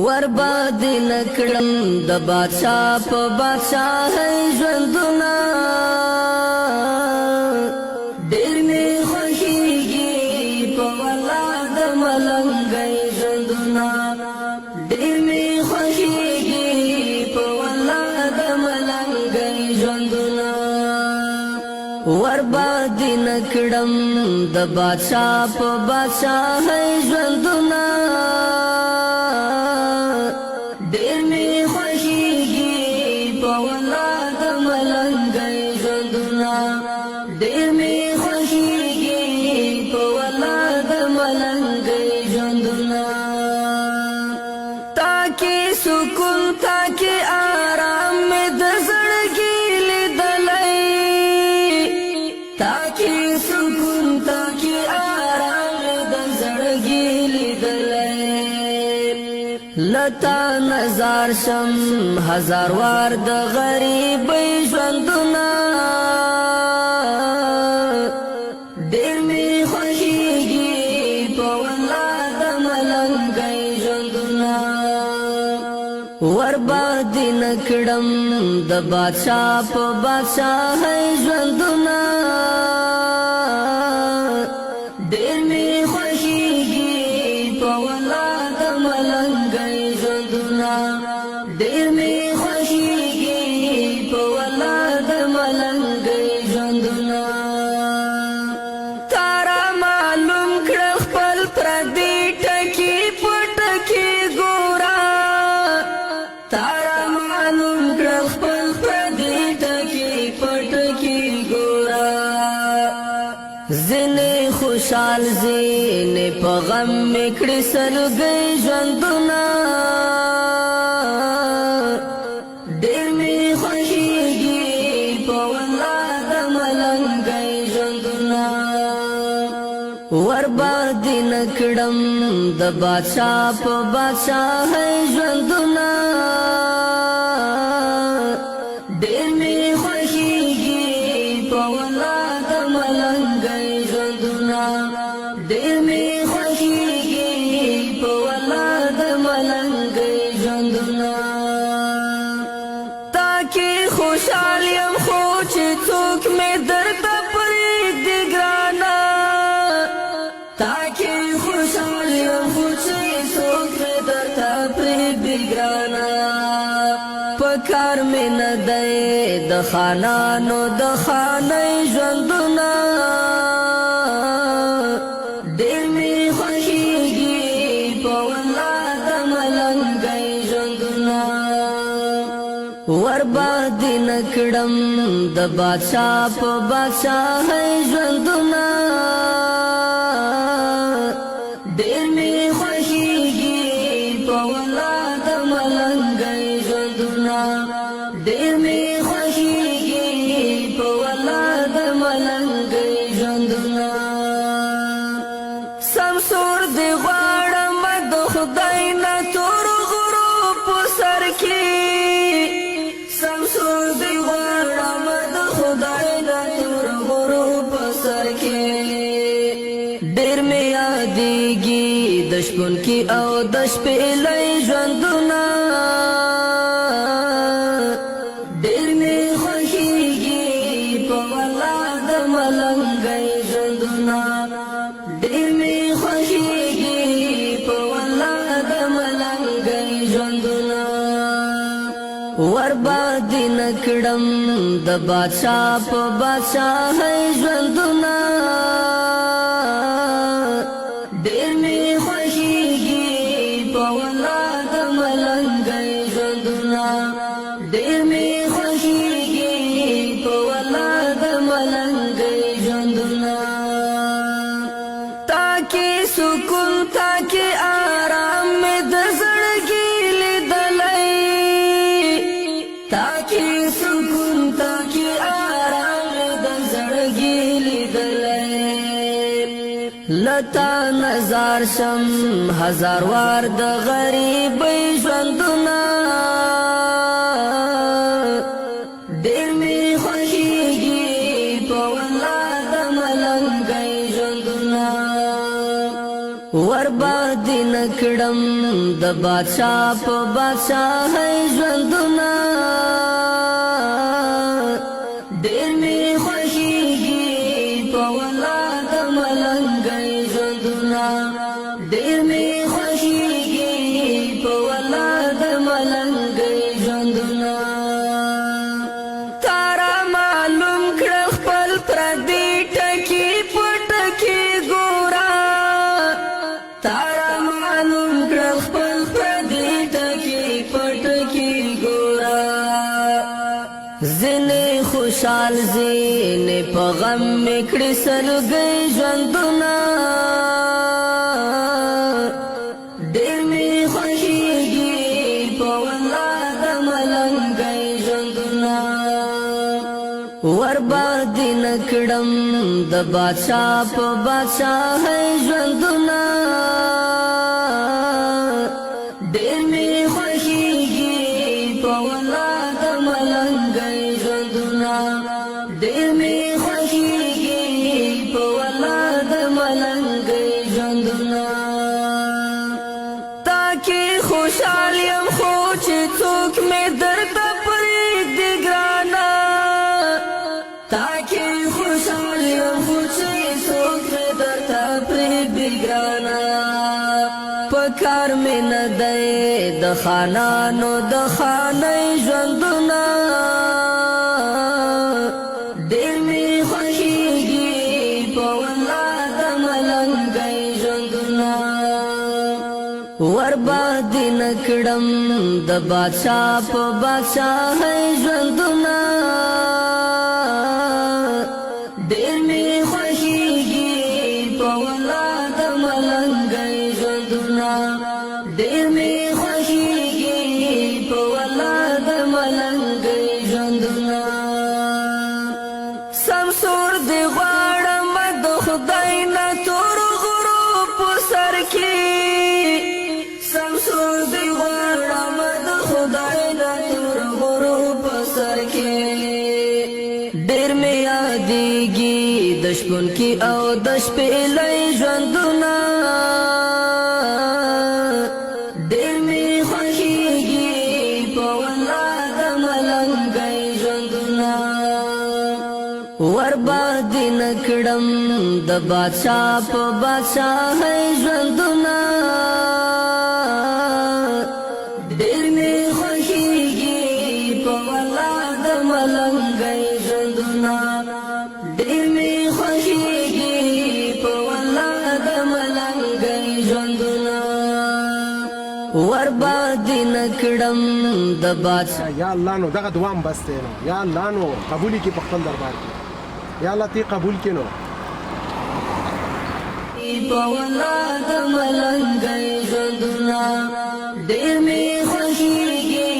ورباد نکړم د بادشاہ په بادشاہ ژوندونه ډېر می خوښیږي په والله د ملنګۍ ژوندونه ډېر می خوښیږي په والله د ملنګۍ ژوندونه ورباد نکړم د بادشاہ په بادشاہ ژوندونه ډېر می خوښیږي په والله د ملنګۍ ژوندونه ډېر می خوښیږي په والله د ملنګۍ ژوندونه تاکي سکون تاکي آرام مې د زړګي لیدلی تاکي سکون تاکي آرام مې د زړګي لیدلی لتا نظر شم هزار وار د غریبۍ ژوندونه ډېر می خوښیږي په والله د ملنګۍ ژوندونه ورباد نکړم د بادشاہ په بادشاہ ژوندونه ډېر می خوښیږي په والله د ملنګۍ ژوندونه ډېر می خوښیږي په والله د ملنګۍ ژوندونه تارا معلوم کړه خپل پردي ټکي په ټکي ګوره تارا معلوم کړه خپل پردي ټکي په ټکي ګوره زنه خوشحال زینه په غم میکړې سلګۍ ژوندونه ډېر می خوښیږي په والله د ملنګۍ ژوندونه ورباد نکړم د بادشاہ په بادشاہ ژوندونه ډېر می خوښیږي په والله د ملنګۍ ژوندونه ډېر می خوښیږي په والله د ملنګۍ ژوندونه تاکي خوشحال یم خو چې څوک مې درته پرېږدي ګرانه تاکي خوشحال یم خو چې څوک مې درته پرېږدي ګرانه په کار مې نه دی د خانانو د خانۍ ژوندونه ډېر می خوښیږي په والله د ملنګۍ ژوندونه ورباد نکړم د بادشاہ په بادشاہ ژوندونه ډېر می خوښیږي په والله د ملنګۍ ژوندونه ډېر می خوښیږي په والله د ملنګۍ ژوندونه سمسور دی غواړم د خدای نه تور غرو په سر کې سمسور دی غواړم د خدای نه تور غرو په سر کې ډېر می یادېږي د شپون کې او د شپېلۍ ژوندونه ډېر می خوښیږي په والله د ملنګۍ ژوندونه ډېر می خوښیږي په والله د ملنګۍ ژوندونه ورباد نکړم د بادشاہ په بادشاہ ژوندونه ډېر می خوښیږي په والله د ملنګۍ ژوندونه ډېر می خوښیږي په والله د ملنګۍ ژوندونه تاکي سکون تاکي آرام مې د زړګي لیدلی تاکي سکون تاکي آرام مې د زړګي لیدلی لتا نظر شم هزار وار د غریبۍ ژوندونه ډېر می خوښیږي په والله د ملنګۍ ژوندونه ورباد نکړم د د بادشاہ په بادشاہۍ ژوندونه ډېر مې خوښېږي په والله د ملنګۍ ژوندونه ډېر مې خوښېږي په والله د ملنګۍ ژوندونه تارا معلوم کړه خپل پردي ټکي په ټکي ګوره تارا معلوم کړه خپل پردي ټکي په ټکي ګوره زنه خوشحال زنه په غم میکړې سلګي ژوندونه ډېر مې خوښېږي په والله د ملنګۍ ژوندونه ورباندې نکړم د بادشاہ په بادشاہۍ ژوندونه ډېر مې خوښېږي په والله د ملنګۍ ژوندونه ډېر مې خوښېږي په والله د ملنګۍ ژوندونه تاکي خوشحال یم خو چې څوک مې درته پرېږدي ګرانه تاکي خوشحال یم خو چې څوک مې درته پرېږدي ګرانه پکار مې نه دی د خانانو د خانۍ ژوندونه ډېر مې خوښېږي په والله د ملنګۍ ژوندونه ورباندې نکړم د بادشاہ په بادشاہۍ ژوندونه ډېر مې خوښېږي په والله د ملنګۍ ژوندونه ډېر مې خوښېږي په والله د ملنګۍ ژوندونه سمسور دی غواړم د خدای نه تور غرو په سر کې سمسور دی غواړم د خدای نه تور غرو په سر کې ډېر مې یادېږي د شپون کې او د شپېلۍ ژوندونه ډېر مې خوښېږي په والله د ملنګۍ ژوندونه ورباندې نکړم د بادشاہ په بادشاہۍ ژوندونه ډېر مې خوښېږي په والله د ملنګۍ ژوندونه ډېر مې خوښېږي په والله د ملنګۍ ژوندونه ورباندې نکړم د بادشاہ یا الله نو دغه دوام بس دی نو یا الله نو قبول کی په خپل دربار کې یا الله تی قبول کینو په والله د ملنګۍ ژوندونه ډېر مې خوښېږي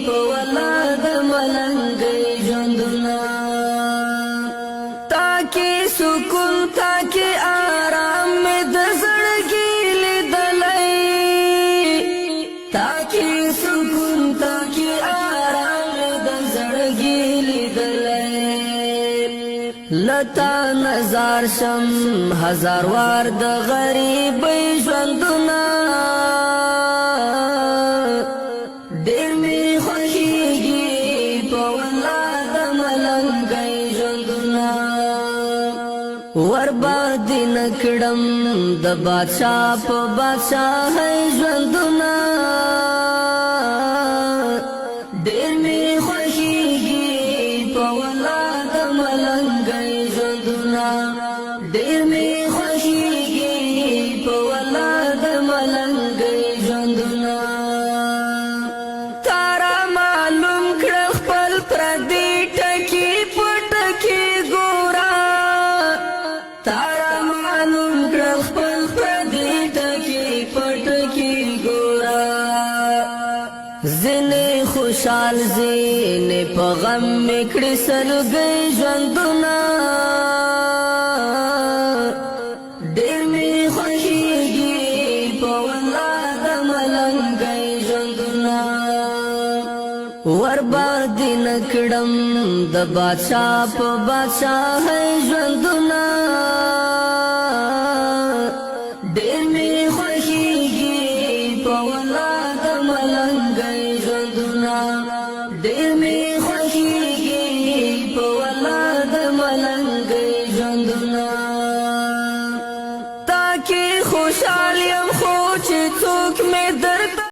په والله د ملنګۍ ژوندونه تاکي سکون تاکي آرام مې د زړګي لیدلی تاکي سکون تاکي آرام مې د زړګي لیدلی لتا نظر شم هزار وار د غریبۍ ژوندونه ډېر مې خوښېږي په والله د ملنګۍ ژوندونه ورباندې نکړم د بادشاہ په بادشاہۍ ژوندونه ډېر مې خوښېږي په والله د ملنګۍ ژوندونه ډېر مې خوښېږي په والله د ملنګۍ ژوندونه تارا معلوم کړه خپل پردي ټکي په ټکي ګوره تارا معلوم کړه خپل پردي ټکي په ټکي ګوره زنه خوشحال زنه په غم میکړې سلګي ژوندونه ډېر مې خوښېږي په والله د ملنګۍ ژوندونه ورباندې نکړم د بادشاہ په بادشاہۍ ژوندونه ډېر مې خوښېږي په والله ډېر مې خوښېږي په والله د ملنګۍ ژوندونه تا کې خوشحال یم خو چې څوک مې در